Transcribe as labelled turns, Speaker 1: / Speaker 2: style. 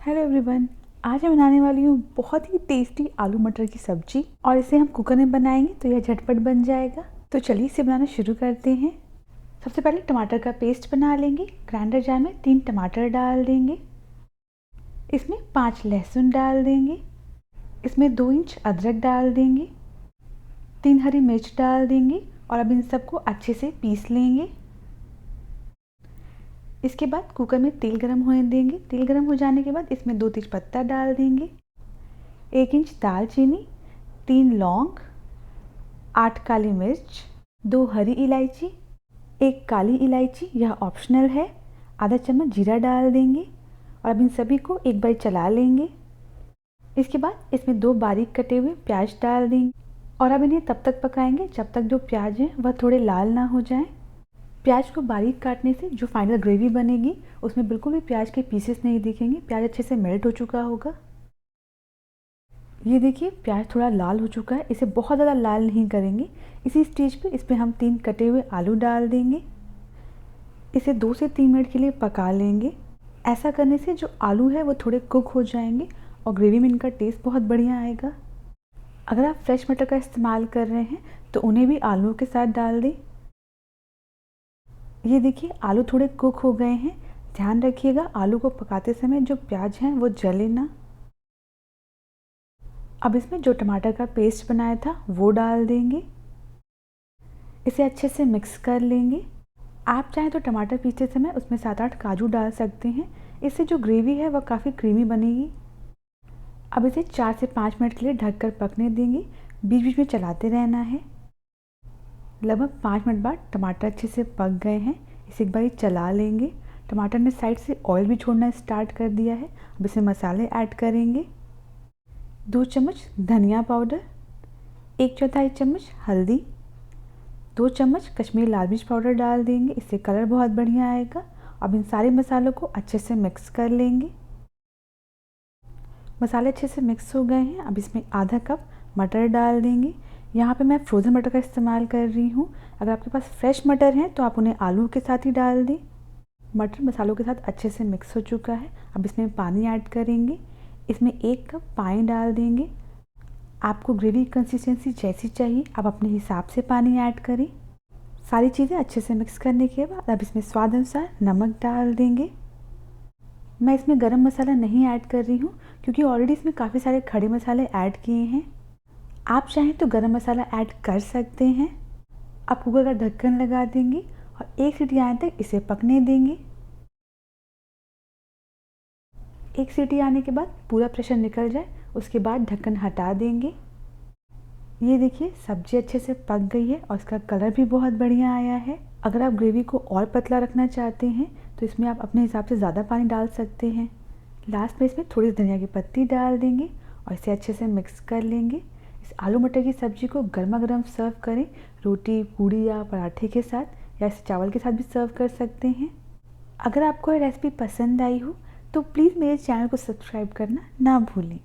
Speaker 1: Hello everyone, आज मैं बनाने वाली हूँ बहुत ही टेस्टी आलू मटर की सब्जी और इसे हम कुकर में बनाएंगे तो यह झटपट बन जाएगा। तो चलिए इसे बनाना शुरू करते हैं। सबसे पहले टमाटर का पेस्ट बना लेंगे। ग्राइंडर जार में 3 टमाटर डाल देंगे, इसमें 5 लहसुन डाल देंगे, इसमें 2 इंच अदरक डाल देंगे, 3 हरी मिर्च डाल देंगे और अब इन सबको अच्छे से पीस लेंगे। इसके बाद कुकर में तेल गरम होने देंगे। तेल गरम हो जाने के बाद इसमें 2 तेजपत्ता डाल देंगे, 1 इंच दालचीनी, 3 लौंग, 8 काली मिर्च, 2 हरी इलायची, 1 काली इलायची, यह ऑप्शनल है, आधा चम्मच जीरा डाल देंगे और अब इन सभी को एक बार चला लेंगे। इसके बाद इसमें 2 बारीक कटे हुए प्याज डाल देंगे और अब इन्हें तब तक पकाएंगे जब तक जो प्याज हैं वह थोड़े लाल ना हो जाएं। प्याज को बारीक काटने से जो फाइनल ग्रेवी बनेगी उसमें बिल्कुल भी प्याज के पीसेस नहीं दिखेंगे, प्याज अच्छे से मेल्ट हो चुका होगा। ये देखिए प्याज थोड़ा लाल हो चुका है, इसे बहुत ज़्यादा लाल नहीं करेंगे। इसी स्टेज पे इस पर हम 3 कटे हुए आलू डाल देंगे, इसे 2 से 3 मिनट के लिए पका लेंगे। ऐसा करने से जो आलू है वो थोड़े कुक हो जाएंगे और ग्रेवी में इनका टेस्ट बहुत बढ़िया आएगा। अगर आप फ्रेश मटर का इस्तेमाल कर रहे हैं तो उन्हें भी आलू के साथ डाल दें। ये देखिए आलू थोड़े कुक हो गए हैं। ध्यान रखिएगा आलू को पकाते समय जो प्याज हैं वो जले ना। अब इसमें जो टमाटर का पेस्ट बनाया था वो डाल देंगे, इसे अच्छे से मिक्स कर लेंगे। आप चाहें तो टमाटर पीसते समय उसमें 7-8 काजू डाल सकते हैं, इससे जो ग्रेवी है वह काफ़ी क्रीमी बनेगी। अब इसे 4 से 5 मिनट के लिए ढककर पकने देंगे, बीच बीच में चलाते रहना है। लगभग 5 मिनट बाद टमाटर अच्छे से पक गए हैं, इसे एक बार चला लेंगे। टमाटर ने साइड से ऑयल भी छोड़ना स्टार्ट कर दिया है। अब इसमें मसाले ऐड करेंगे। 2 चम्मच धनिया पाउडर, 1/4 चम्मच हल्दी, 2 चम्मच कश्मीरी लाल मिर्च पाउडर डाल देंगे, इससे कलर बहुत बढ़िया आएगा। अब इन सारे मसालों को अच्छे से मिक्स कर लेंगे। मसाले अच्छे से मिक्स हो गए हैं। अब इसमें आधा कप मटर डाल देंगे। यहाँ पे मैं फ्रोज़न मटर का इस्तेमाल कर रही हूँ। अगर आपके पास फ्रेश मटर हैं तो आप उन्हें आलू के साथ ही डाल दें। मटर मसालों के साथ अच्छे से मिक्स हो चुका है। अब इसमें पानी ऐड करेंगे, इसमें 1 कप पानी डाल देंगे। आपको ग्रेवी कंसिस्टेंसी जैसी चाहिए आप अपने हिसाब से पानी ऐड करें। सारी चीज़ें अच्छे से मिक्स करने के बाद अब इसमें स्वाद अनुसार नमक डाल देंगे। मैं इसमें गरम मसाला नहीं ऐड कर रही हूँ क्योंकि ऑलरेडी इसमें काफ़ी सारे खड़े मसाले ऐड किए हैं। आप चाहें तो गरम मसाला ऐड कर सकते हैं। अब कुकर का ढक्कन लगा देंगे और 1 सीटी आने तक इसे पकने देंगे। 1 सीटी आने के बाद पूरा प्रेशर निकल जाए उसके बाद ढक्कन हटा देंगे। ये देखिए सब्जी अच्छे से पक गई है और इसका कलर भी बहुत बढ़िया आया है। अगर आप ग्रेवी को और पतला रखना चाहते हैं तो इसमें आप अपने हिसाब से ज़्यादा पानी डाल सकते हैं। लास्ट में इसमें थोड़ी धनिया की पत्ती डाल देंगे और इसे अच्छे से मिक्स कर लेंगे। इस आलू मटर की सब्ज़ी को गर्मा गर्म सर्व करें, रोटी, पूड़ी या पराठे के साथ या इसे चावल के साथ भी सर्व कर सकते हैं। अगर आपको ये रेसिपी पसंद आई हो तो प्लीज़ मेरे चैनल को सब्सक्राइब करना ना भूलें।